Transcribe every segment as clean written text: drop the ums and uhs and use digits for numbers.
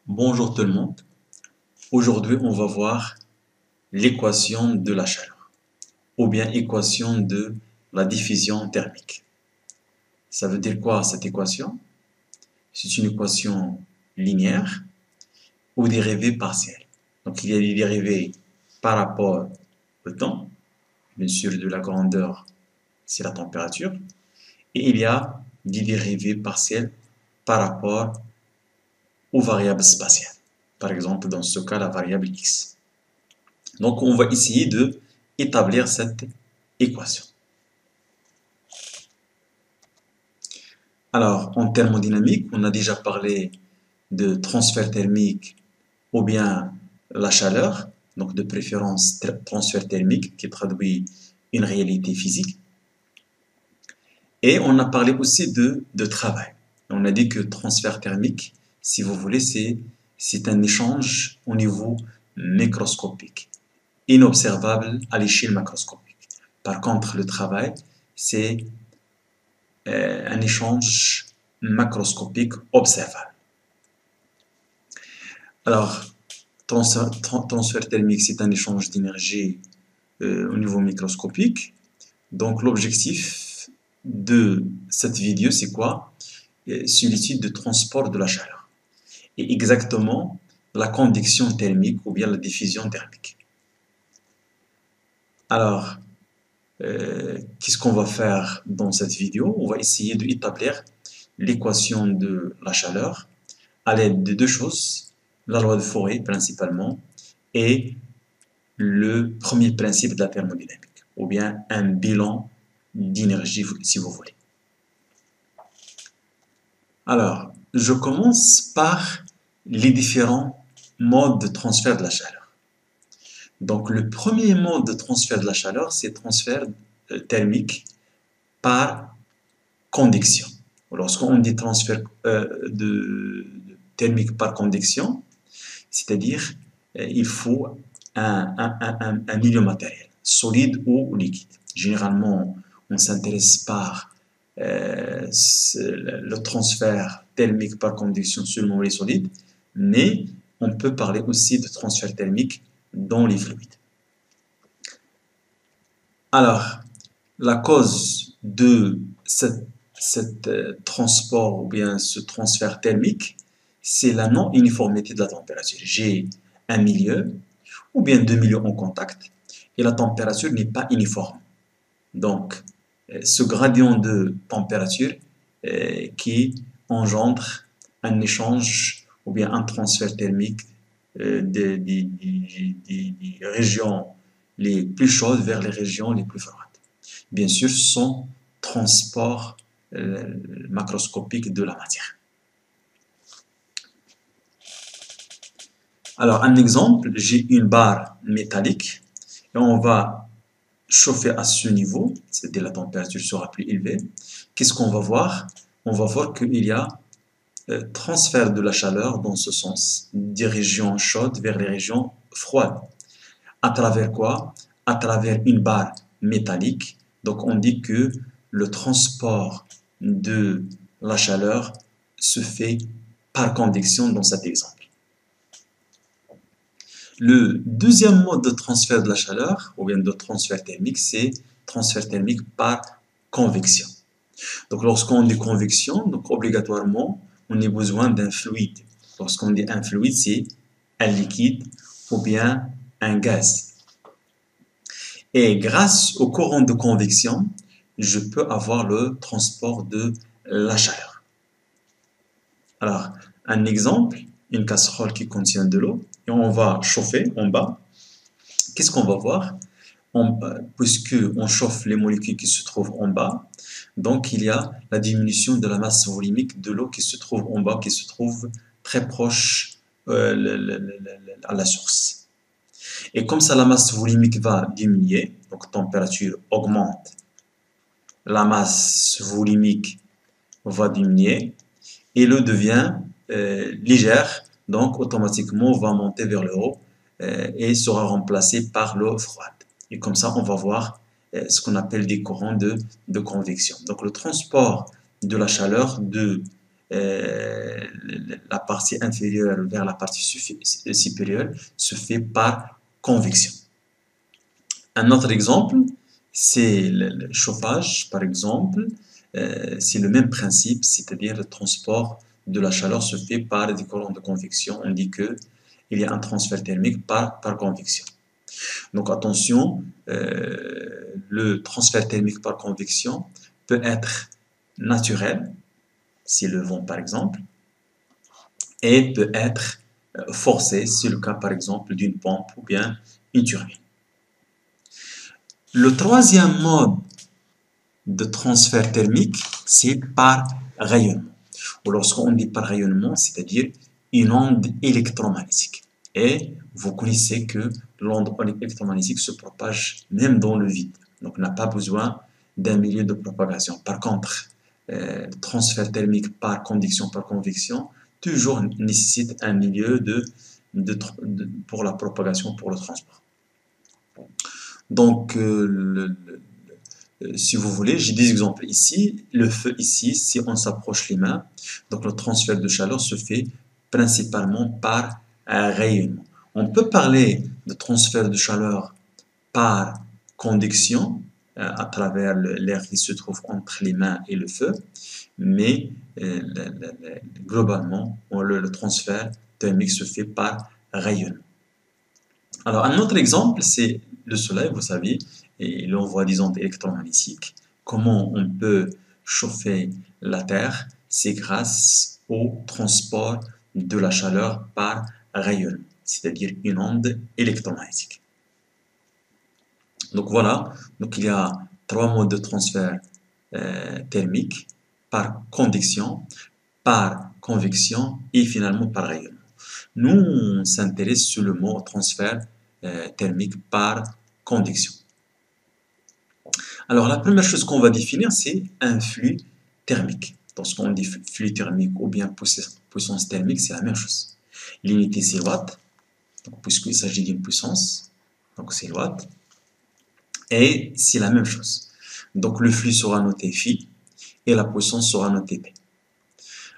Bonjour tout le monde. Aujourd'hui, on va voir l'équation de la chaleur ou bien équation de la diffusion thermique. Ça veut dire quoi cette équation? C'est une équation linéaire ou dérivée partielle. Donc, il y a des dérivées par rapport au temps, bien sûr de la grandeur, c'est la température, et il y a des dérivées partielles par rapport aux variables spatiales. Par exemple, dans ce cas, la variable x. Donc, on va essayer de établir cette équation. Alors, en thermodynamique, on a déjà parlé de transfert thermique ou bien la chaleur, donc de préférence transfert thermique qui traduit une réalité physique. Et on a parlé aussi de travail. On a dit que transfert thermique, si vous voulez, c'est un échange au niveau microscopique, inobservable à l'échelle macroscopique. Par contre, le travail, c'est un échange macroscopique observable. Alors, transfert thermique, c'est un échange d'énergie au niveau microscopique. Donc, l'objectif de cette vidéo, c'est quoi? C'est l'étude de transport de la chaleur. Et exactement la conduction thermique ou bien la diffusion thermique. Alors, qu'est-ce qu'on va faire dans cette vidéo? On va essayer d'établir l'équation de la chaleur à l'aide de deux choses, la loi de Fourier principalement, et le premier principe de la thermodynamique, ou bien un bilan d'énergie si vous voulez. Alors, je commence par les différents modes de transfert de la chaleur. Donc, le premier mode de transfert de la chaleur, c'est transfert thermique par conduction. Lorsqu'on dit transfert thermique par conduction, c'est-à-dire il faut un milieu matériel, solide ou liquide. Généralement, on s'intéresse par le transfert thermique par conduction seulement les solides, mais on peut parler aussi de transfert thermique dans les fluides. Alors, la cause de cet transport ou bien ce transfert thermique, c'est la non-uniformité de la température. J'ai un milieu ou bien deux milieux en contact et la température n'est pas uniforme. Donc, ce gradient de température qui engendre un échange ou bien un transfert thermique des régions les plus chaudes vers les régions les plus froides. Bien sûr, sans transport macroscopique de la matière. Alors, un exemple, j'ai une barre métallique et on va chauffer à ce niveau, c'est-à-dire la température sera plus élevée. Qu'est-ce qu'on va voir? On va voir qu'il y a transfert de la chaleur dans ce sens, des régions chaudes vers les régions froides. À travers quoi? À travers une barre métallique. Donc on dit que le transport de la chaleur se fait par convection dans cet exemple. Le deuxième mode de transfert de la chaleur, ou bien de transfert thermique, c'est transfert thermique par convection. Donc lorsqu'on dit convection, donc obligatoirement, on a besoin d'un fluide. Lorsqu'on dit un fluide, c'est un liquide ou bien un gaz. Et grâce au courant de convection, je peux avoir le transport de la chaleur. Alors, un exemple, une casserole qui contient de l'eau, et on va chauffer en bas. Qu'est-ce qu'on va voir? Puisque on chauffe les molécules qui se trouvent en bas, donc il y a la diminution de la masse volumique de l'eau qui se trouve en bas, qui se trouve très proche à la source. Et comme ça, la masse volumique va diminuer, donc température augmente, la masse volumique va diminuer et l'eau devient légère, donc automatiquement va monter vers le haut et sera remplacée par l'eau froide. Et comme ça, on va voir ce qu'on appelle des courants de convection. Donc le transport de la chaleur de la partie inférieure vers la partie supérieure se fait par convection. Un autre exemple, c'est le chauffage, par exemple. C'est le même principe, c'est-à-dire le transport de la chaleur se fait par des courants de convection. On dit que il y a un transfert thermique par convection. Donc attention, le transfert thermique par convection peut être naturel, c'est le vent par exemple, et peut être forcé, c'est le cas par exemple d'une pompe ou bien une turbine. Le troisième mode de transfert thermique, c'est par rayonnement. Ou lorsqu'on dit par rayonnement, c'est-à-dire une onde électromagnétique. Et vous connaissez que l'onde électromagnétique se propage même dans le vide. Donc, on n'a pas besoin d'un milieu de propagation. Par contre, le transfert thermique par conduction, par convection, toujours nécessite un milieu pour la propagation, pour le transport. Donc, si vous voulez, j'ai des exemples ici. Le feu ici, si on s'approche les mains, donc le transfert de chaleur se fait principalement par un rayonnement. On peut parler de transfert de chaleur par conduction à travers l'air qui se trouve entre les mains et le feu, mais globalement, le transfert thermique se fait par rayonnement. Alors, un autre exemple, c'est le soleil, vous savez, et l'envoi des ondes électromagnétiques. Comment on peut chauffer la Terre? C'est grâce au transport de la chaleur par rayonnement, c'est-à-dire une onde électromagnétique. Donc voilà, donc il y a trois modes de transfert thermique, par conduction, par convection et finalement par rayonnement. Nous, on s'intéresse sur le mot transfert thermique par conduction. Alors, la première chose qu'on va définir, c'est un flux thermique. Lorsqu'on dit flux thermique ou bien puissance thermique, c'est la même chose. L'unité, c'est watt, puisqu'il s'agit d'une puissance, donc c'est watt. Et c'est la même chose. Donc, le flux sera noté phi et la puissance sera notée P.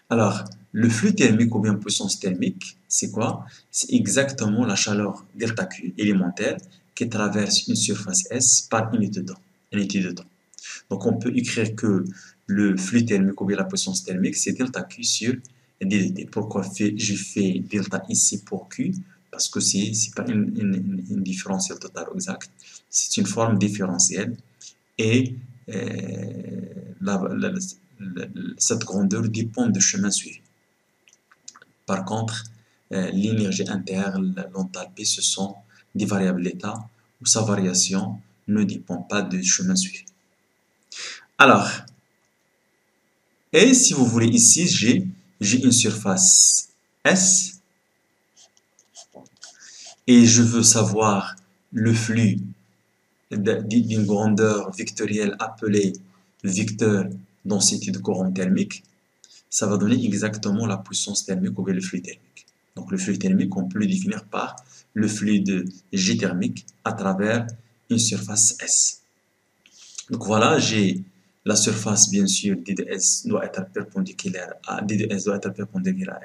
Alors, le flux thermique ou bien puissance thermique, c'est quoi? C'est exactement la chaleur delta Q élémentaire qui traverse une surface S par unité de temps. Donc, on peut écrire que le flux thermique ou bien la puissance thermique, c'est delta Q sur dt. Pourquoi je fais delta ici pour Q? Parce que ce n'est pas une différentielle totale exacte, c'est une forme différentielle. Et cette grandeur dépend du chemin suivi. Par contre, l'énergie interne, l'enthalpie, ce sont des variables d'état où sa variation ne dépend pas du chemin suivi. Alors, et si vous voulez ici, j'ai une surface S et je veux savoir le flux d'une grandeur vectorielle appelée vecteur densité de courant thermique, ça va donner exactement la puissance thermique ou bien le flux thermique. Donc le flux thermique, on peut le définir par le flux de G thermique à travers une surface S. Donc voilà, j'ai la surface, bien sûr, D de S doit être perpendiculaire à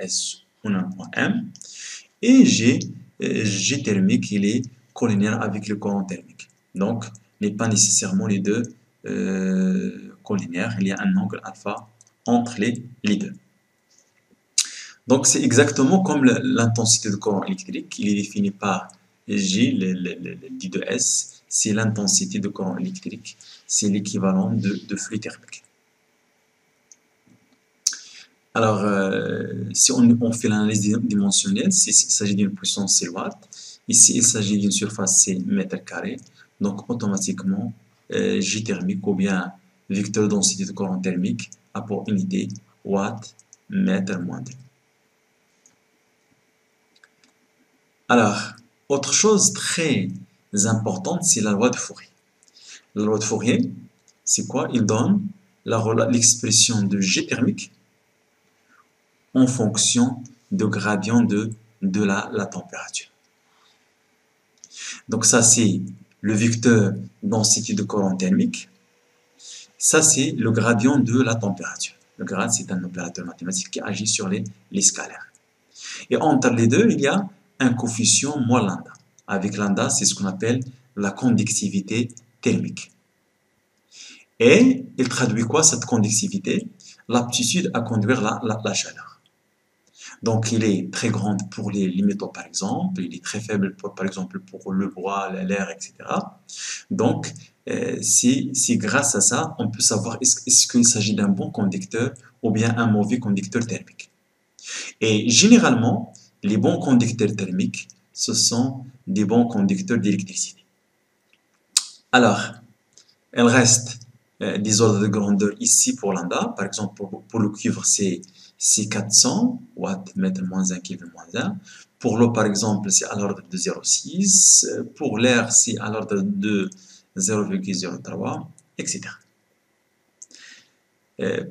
S en un point M. Et j'ai G thermique, il est collinaire avec le courant thermique. Donc, n'est pas nécessairement les deux collinaires. Il y a un angle alpha entre les deux. Donc, c'est exactement comme l'intensité de courant électrique. Il est défini par J, D de S. C'est l'intensité de courant électrique. C'est l'équivalent de flux thermique. Alors, si on fait l'analyse dimensionnelle, il s'agit d'une puissance, c'est watt. Ici, il s'agit d'une surface, c'est mètre carré. Donc, automatiquement, J thermique ou bien vecteur densité de courant thermique a pour unité watt mètre moins 2. Alors, autre chose très importante, c'est la loi de Fourier. La loi de Fourier, c'est quoi? Il donne l'expression de G thermique en fonction de gradient de la température. Donc ça, c'est le vecteur densité de courant thermique. Ça, c'est le gradient de la température. Le grade, c'est un opérateur mathématique qui agit sur les scalaires. Et entre les deux, il y a un coefficient moins lambda. Avec lambda, c'est ce qu'on appelle la conductivité thermique. Et il traduit quoi cette conductivité? L'aptitude à conduire la chaleur. Donc, il est très grand pour les métaux, par exemple. Il est très faible, par exemple, pour le bois, l'air, etc. Donc, c'est grâce à ça, on peut savoir est-ce qu'il s'agit d'un bon conducteur ou bien un mauvais conducteur thermique. Et généralement, les bons conducteurs thermiques, ce sont des bons conducteurs d'électricité. Alors, il reste des ordres de grandeur ici pour lambda. Par exemple, pour le cuivre, c'est 400 watts, mètre moins 1, Kelvin moins 1. Pour l'eau, par exemple, c'est à l'ordre de 0,6. Pour l'air, c'est à l'ordre de 0,03, etc.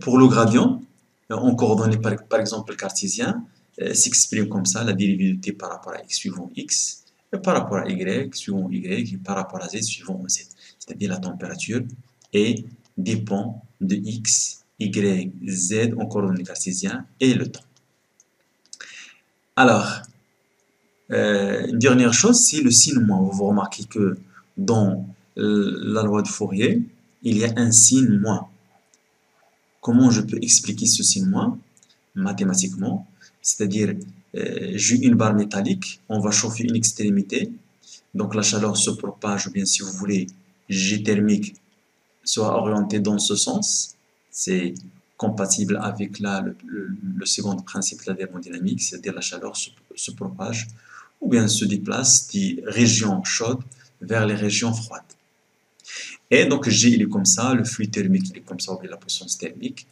Pour le gradient, en coordonnées par exemple cartésien, s'exprime comme ça, la dérivée de t par rapport à x suivant x, et par rapport à y suivant y, et par rapport à z suivant z. C'est-à-dire la température et dépend de x, y, z en coordonnées cartésiennes et le temps. Alors, une dernière chose, c'est le signe moins. Vous remarquez que dans la loi de Fourier, il y a un signe moins. Comment je peux expliquer ce signe moins mathématiquement? C'est-à-dire, j'ai une barre métallique, on va chauffer une extrémité, donc la chaleur se propage, ou bien si vous voulez, G thermique soit orienté dans ce sens. C'est compatible avec le second principe de la thermodynamique, c'est-à-dire la chaleur se propage ou bien se déplace des régions chaudes vers les régions froides. Et donc G il est comme ça, le flux thermique il est comme ça, ou bien la puissance thermique.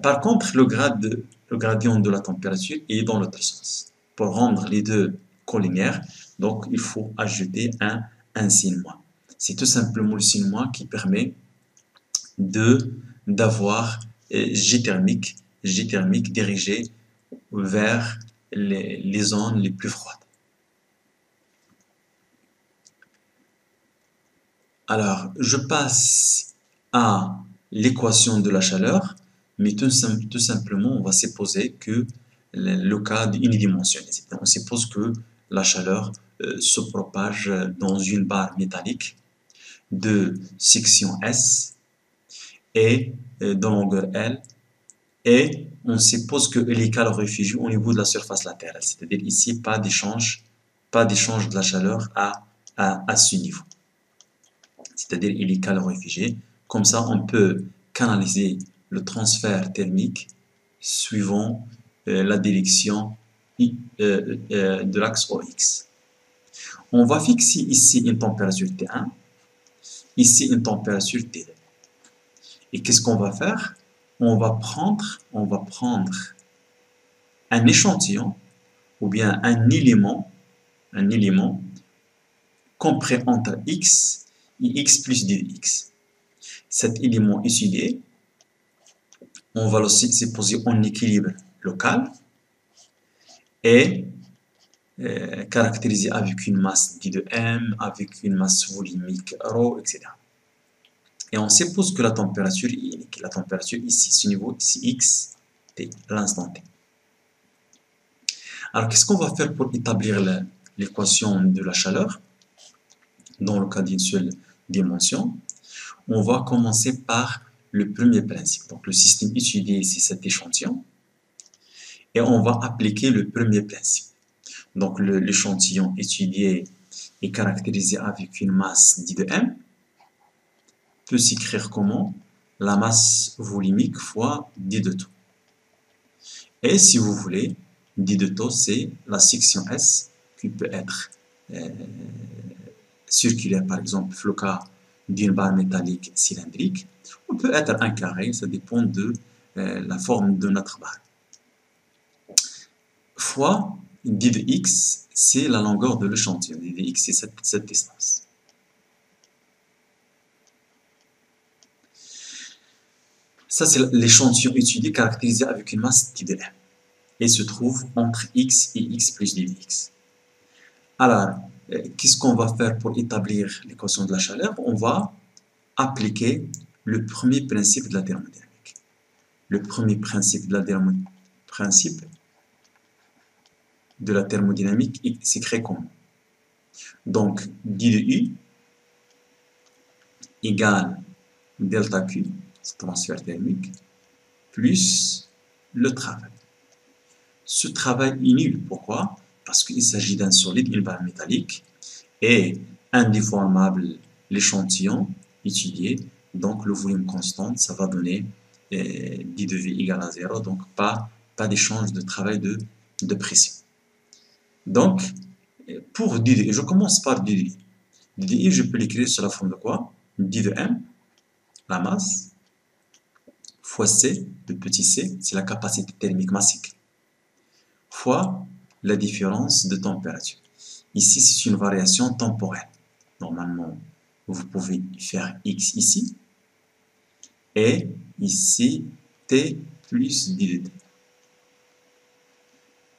Par contre, le gradient de la température est dans l'autre sens. Pour rendre les deux collinéaires, donc il faut ajouter un signe moins. C'est tout simplement le signe moins qui permet d'avoir G thermique dirigé vers les zones les plus froides. Alors, je passe à l'équation de la chaleur, mais tout simplement, on va supposer que le cas unidimensionnel. On suppose que la chaleur se propage dans une barre métallique de section S et de longueur L, et on suppose qu'elle est calorifugée au niveau de la surface latérale, c'est-à-dire ici, pas d'échange de la chaleur à ce niveau. C'est-à-dire il est calorifugé. Comme ça, on peut canaliser le transfert thermique suivant la direction de l'axe OX. On va fixer ici une température T1, ici une température T2. Et qu'est-ce qu'on va faire? On va prendre un échantillon ou bien un élément compris entre x et x plus dx. Cet élément étudié, on va le supposer en équilibre local et caractérisé avec une masse d de m, avec une masse volumique ρ, etc. Et on suppose que la température est unique. La température ici, ce niveau, c'est x, t, l'instant t. Alors, qu'est-ce qu'on va faire pour établir l'équation de la chaleur dans le cas d'une seule dimension? On va commencer par le premier principe. Donc, le système étudié, c'est cet échantillon. Et on va appliquer le premier principe. Donc, l'échantillon étudié est caractérisé avec une masse d de m. Peut s'écrire comment? La masse volumique fois d de taux. Et si vous voulez, d de taux, c'est la section S qui peut être circulaire, par exemple, le cas d'une barre métallique cylindrique, ou peut être un carré, ça dépend de la forme de notre barre. Fois d de x, c'est la longueur de l'échantillon. d de x, c'est cette distance. Ça, c'est l'échantillon étudié caractérisé avec une masse d de m. Et se trouve entre x et x plus dx. Alors, qu'est-ce qu'on va faire pour établir l'équation de la chaleur? On va appliquer le premier principe de la thermodynamique. le premier principe de la thermodynamique s'écrit comment? Donc, d de U égale delta Q, transfert thermique, plus le travail. Ce travail est nul. Pourquoi? Parce qu'il s'agit d'un solide, une barre métallique, et indéformable l'échantillon étudié, donc le volume constant, ça va donner d de V égale à 0, donc pas d'échange de travail de pression. Donc, pour d de I, je commence par d de I. d de I, je peux l'écrire sur la forme de quoi? D de M, la masse, fois C, de petit c, c'est la capacité thermique massique, fois la différence de température. Ici, c'est une variation temporelle. Normalement, vous pouvez faire x ici, et ici, t plus d de t.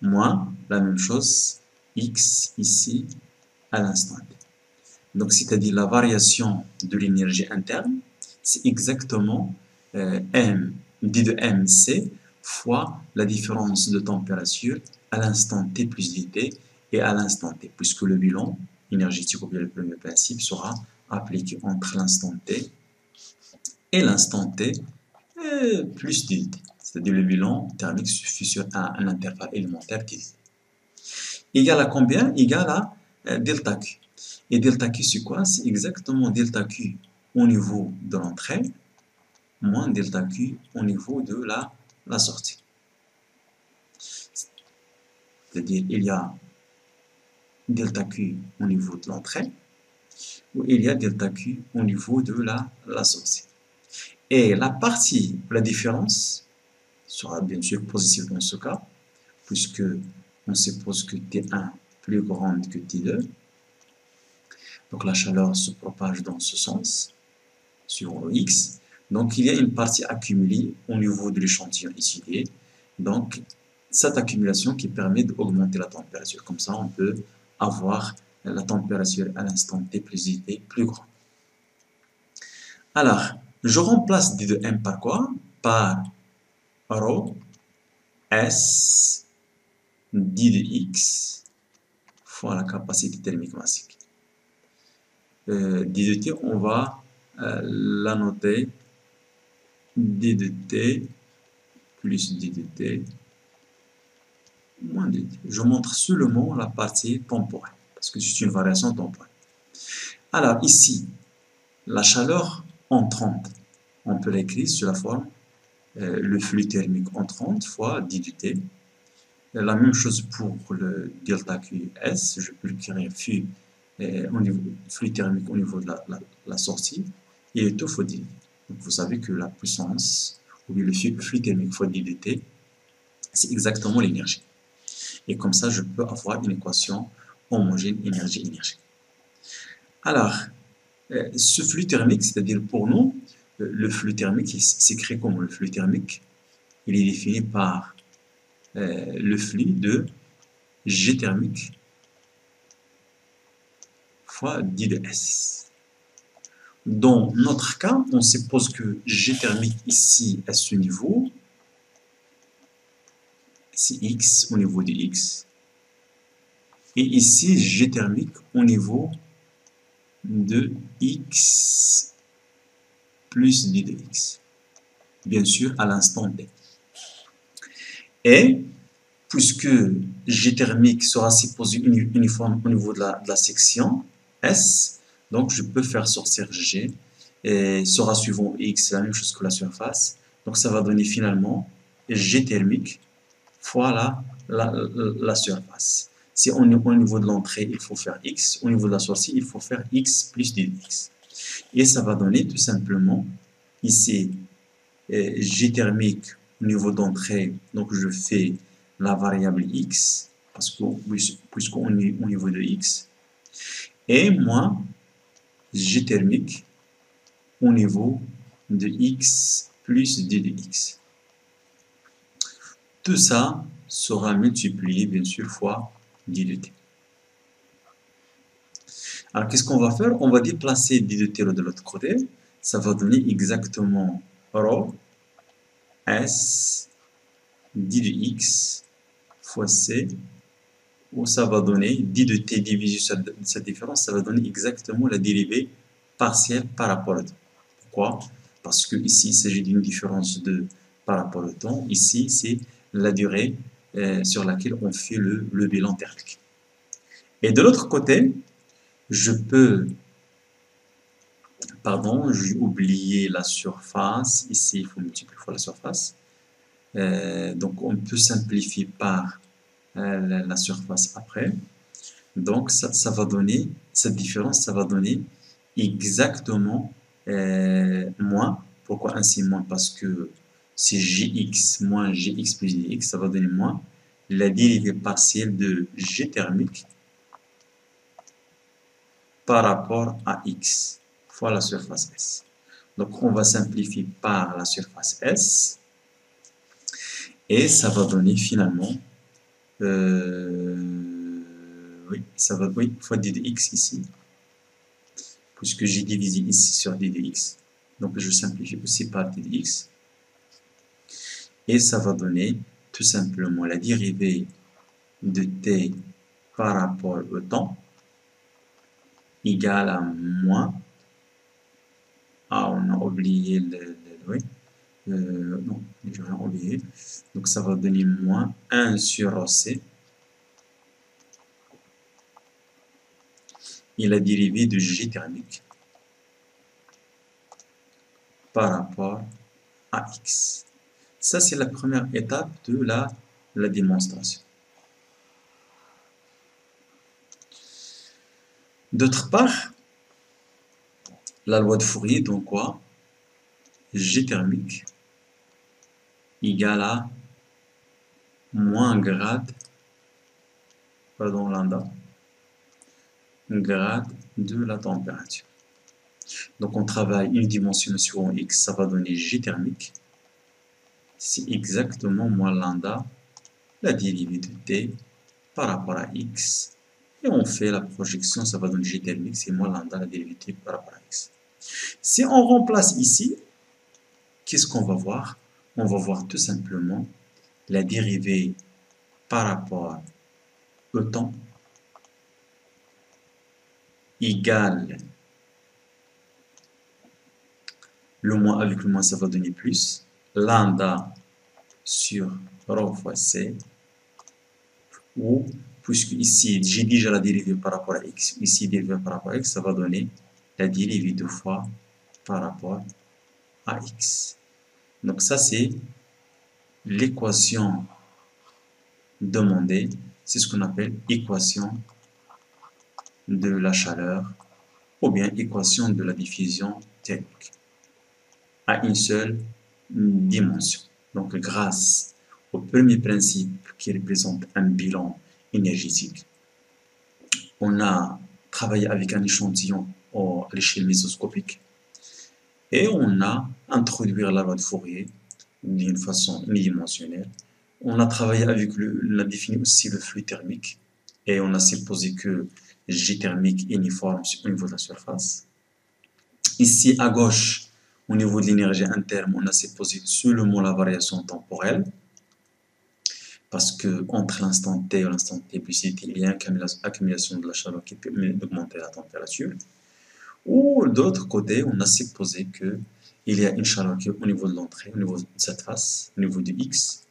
Moins la même chose, x ici, à l'instant t. Donc, c'est-à-dire la variation de l'énergie interne, c'est exactement m, d de mc, fois la différence de température à l'instant t plus dt et à l'instant t, puisque le bilan énergétique ou bien le premier principe sera appliqué entre l'instant t et l'instant t plus dt. C'est-à-dire le bilan thermique suffit sur un intervalle élémentaire qui est égal à combien? Égal à delta Q. Et delta Q, c'est quoi? C'est exactement delta Q au niveau de l'entrée moins delta Q au niveau de la sortie. C'est-à-dire, il y a delta Q au niveau de l'entrée ou il y a delta Q au niveau de la sortie. Et la partie, la différence, sera bien sûr positive dans ce cas, puisque on suppose que T1 plus grande que T2. Donc la chaleur se propage dans ce sens, sur X. Donc il y a une partie accumulée au niveau de l'échantillon étudié. Donc cette accumulation qui permet d'augmenter la température. Comme ça, on peut avoir la température à l'instant T plus IT plus grande. Alors, je remplace D de M par quoi? Par ρ S d de X fois la capacité thermique massique. D de T, on va la noter d de T plus d de T moins d de T. Je montre seulement la partie temporelle, parce que c'est une variation temporelle. Alors ici, la chaleur entrante, on peut l'écrire sous la forme le flux thermique entrante fois d de T. La même chose pour le delta QS, je peux l'écrire flux thermique au niveau de la sortie, et le tout fois d. Donc vous savez que la puissance, ou bien le flux thermique fois d de T, c'est exactement l'énergie. Et comme ça, je peux avoir une équation homogène énergie-énergie. Alors, ce flux thermique, c'est-à-dire pour nous, le flux thermique s'écrit comme le flux thermique. Il est défini par le flux de G thermique fois d de S. Dans notre cas, on suppose que G thermique ici à ce niveau, c'est X au niveau de X. Et ici, G thermique au niveau de X plus d de X. Bien sûr, à l'instant T. Et puisque G thermique sera supposé uniforme au niveau de la section S, donc je peux faire sortir G et sera suivant X, la même chose que la surface. Donc ça va donner finalement G thermique fois la surface. Si au niveau de l'entrée, il faut faire X, au niveau de la sortie, il faut faire X plus dx. Et ça va donner tout simplement ici G thermique au niveau d'entrée, donc je fais la variable x, puisqu'on est au niveau de x, et moins G thermique au niveau de x plus d de x. Tout ça sera multiplié, bien sûr, fois d de t. Alors, qu'est-ce qu'on va faire? On va déplacer d de t de l'autre côté. Ça va donner exactement ρ S d de x fois c, où ça va donner d de t divisé sur cette différence, ça va donner exactement la dérivée partielle par rapport au temps. Pourquoi? Parce que ici, il s'agit d'une différence de par rapport au temps. Ici, c'est la durée sur laquelle on fait le bilan thermique. Et de l'autre côté, je peux, pardon, j'ai oublié la surface. Ici, il faut multiplier fois la surface. Donc, on peut simplifier par la surface après. Donc, ça va donner, cette différence, ça va donner exactement moins. Pourquoi ainsi moins? Parce que c'est gx moins gx plus dx, ça va donner moins la dérivée partielle de g thermique par rapport à x fois la surface S. Donc, on va simplifier par la surface S et ça va donner finalement, oui, ça va, oui, fois d de x ici, puisque j'ai divisé ici sur d de x. Donc, je simplifie aussi par d de x. Et ça va donner tout simplement la dérivée de t par rapport au temps égale à moins. Ah, on a oublié oui. Non, j'ai rien oublié. Donc, ça va donner moins 1 sur c. Et la dérivée de G thermique par rapport à X. Ça, c'est la première étape de la démonstration. D'autre part, la loi de Fourier, donc quoi? G thermique égale à moins grade, pardon, lambda, grade de la température. Donc, on travaille une dimension sur X, ça va donner G thermique. C'est exactement moins lambda, la dérivée de T par rapport à X. Et on fait la projection, ça va donner G thermique, c'est moins lambda, la dérivée de T par rapport à X. Si on remplace ici, qu'est-ce qu'on va voir? On va voir tout simplement la dérivée par rapport au temps égale le moins avec le moins, ça va donner plus. Lambda sur rho fois C. Ou, puisque ici, j'ai déjà la dérivée par rapport à x, ici, dérivée par rapport à x, ça va donner la dérivée 2 fois par rapport à x. Donc ça, c'est l'équation demandée. C'est ce qu'on appelle équation de la chaleur ou bien équation de la diffusion thermique à une seule dimension. Donc grâce au premier principe qui représente un bilan énergétique, on a travaillé avec un échantillon à l'échelle mésoscopique et on a introduit la loi de Fourier d'une façon unidimensionnelle. On a travaillé avec on a défini aussi le flux thermique et on a supposé que G thermique est uniforme au niveau de la surface. Ici à gauche, au niveau de l'énergie interne, on a supposé seulement la variation temporelle parce que entre l'instant T et l'instant T plus T, il y a une accumulation de la chaleur qui permet d'augmenter la température. Ou d'autre côté, on a supposé qu'il y a une chaleur qui est au niveau de l'entrée, au niveau de cette face, au niveau de X,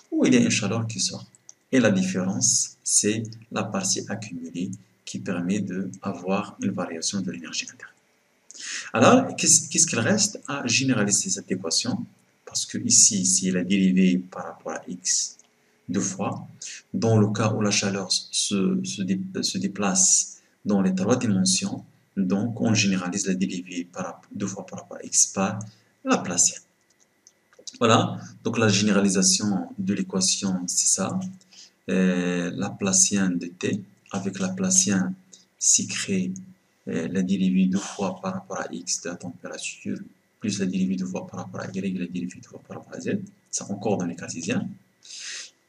ou il y a une chaleur qui sort. Et la différence, c'est la partie accumulée qui permet d'avoir une variation de l'énergie interne. Alors, qu'est-ce qu'il reste à généraliser cette équation? Parce que ici, c'est la dérivée par rapport à X deux fois. Dans le cas où la chaleur se déplace dans les trois dimensions, donc on généralise la dérivée deux fois par rapport à x par Laplacien. Voilà, donc la généralisation de l'équation, c'est ça. Laplacien de t, avec Laplacien, c'est créé la dérivée deux fois par rapport à x de la température, plus la dérivée deux fois par rapport à y, la dérivée deux fois par rapport à z, ça encore dans les cartésiens.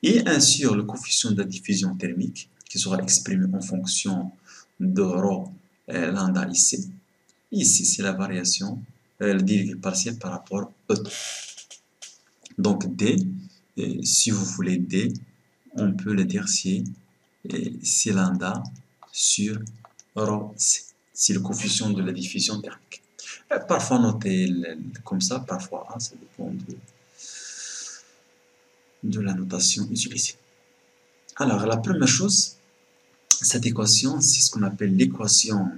Et ainsi, le coefficient de la diffusion thermique, qui sera exprimé en fonction de ρ lambda ici. Ici, c'est la variation, la dérivée partielle par rapport au temps. Donc D, si vous voulez D, on peut le dire c'est lambda sur rho C. C'est le coefficient de la diffusion thermique. Parfois noté comme ça, parfois A, ça dépend de la notation utilisée. Alors, la première chose, cette équation, c'est ce qu'on appelle l'équation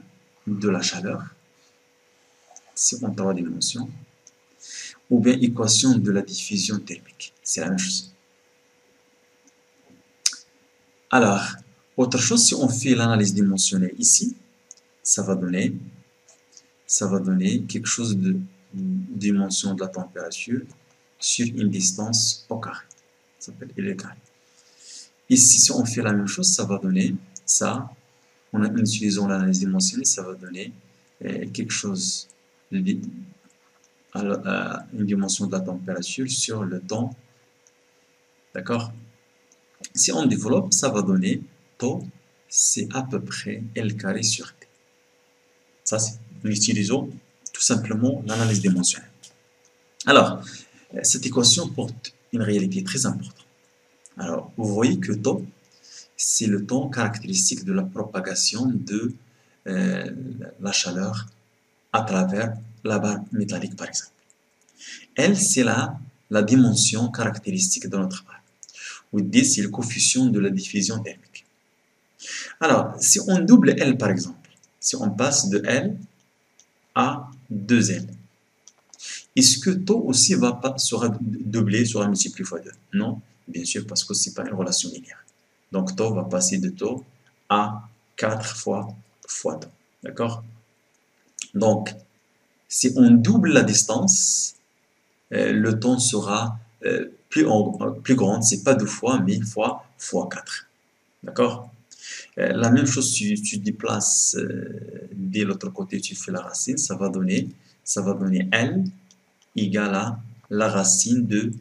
de la chaleur. C'est en 3 dimensions. Ou bien équation de la diffusion thermique. C'est la même chose. Alors, autre chose, si on fait l'analyse dimensionnelle ici, ça va donner quelque chose de dimension de la température sur une distance au carré. Ça s'appelle L carré. Ici, si on fait la même chose, ça va donner ça. En utilisant l'analyse dimensionnelle, ça va donner quelque chose à une dimension de la température sur le temps. D'accord? Si on développe, ça va donner taux, c'est à peu près L carré sur T. Ça, c'est en utilisant tout simplement l'analyse dimensionnelle. Alors, cette équation porte une réalité très importante. Alors, vous voyez que taux, c'est le temps caractéristique de la propagation de la chaleur à travers la barre métallique, par exemple. L, c'est la dimension caractéristique de notre barre. Ou D, c'est le coefficient de la diffusion thermique. Alors, si on double L, par exemple, si on passe de L à 2L, est-ce que taux aussi sera doublé, sera multiplié fois 2? Non, bien sûr, parce que ce n'est pas une relation linéaire. Donc, taux va passer de taux à 4 fois taux. D'accord? Donc, si on double la distance, le temps sera plus grand. Ce n'est pas 2 fois, mais fois 4. D'accord? La même chose, tu déplaces de l'autre côté, tu fais la racine, ça va donner L égale à la racine de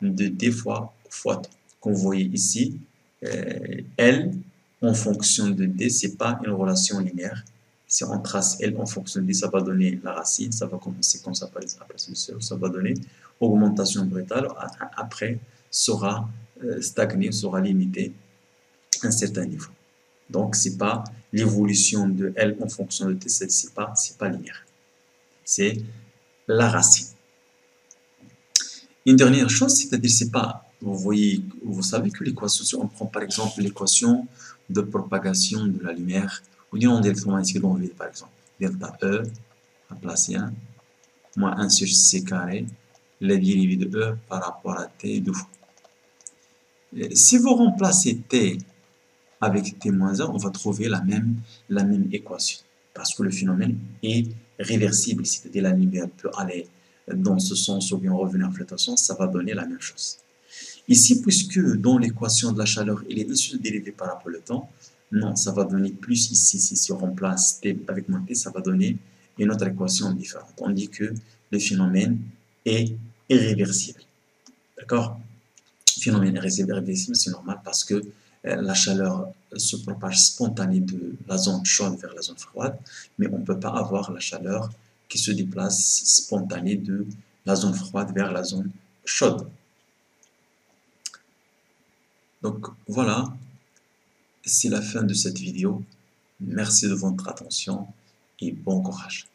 D fois t. Comme vous voyez ici, L en fonction de D, ce n'est pas une relation linéaire. Si on trace L en fonction de D, ça va donner la racine, ça va commencer comme ça par exemple, ça va donner augmentation brutale, après sera stagné, sera limité à un certain niveau. Donc, ce n'est pas l'évolution de L en fonction de T, ce n'est pas linéaire. C'est la racine. Une dernière chose, c'est-à-dire, c'est pas, vous savez que l'équation, si on prend par exemple l'équation de propagation de la lumière, ou disons directement ici dans le vide, par exemple, delta E, Laplacien, moins 1 sur C carré, la dérivée de E par rapport à T 2 fois. Si vous remplacez T avec T moins 1, on va trouver la même équation, parce que le phénomène est réversible, c'est-à-dire la lumière peut aller dans ce sens ou bien revenir en l'autre sens, ça va donner la même chose. Ici, puisque dans l'équation de la chaleur, il est une seule dérivée par rapport au temps, non, ça va donner plus ici, si on remplace T avec moins T, ça va donner une autre équation différente. On dit que le phénomène est irréversible. D'accord? Phénomène irréversible, c'est normal parce que la chaleur se propage spontanée de la zone chaude vers la zone froide, mais on ne peut pas avoir la chaleur qui se déplace spontanée de la zone froide vers la zone chaude. Donc voilà, c'est la fin de cette vidéo. Merci de votre attention et bon courage.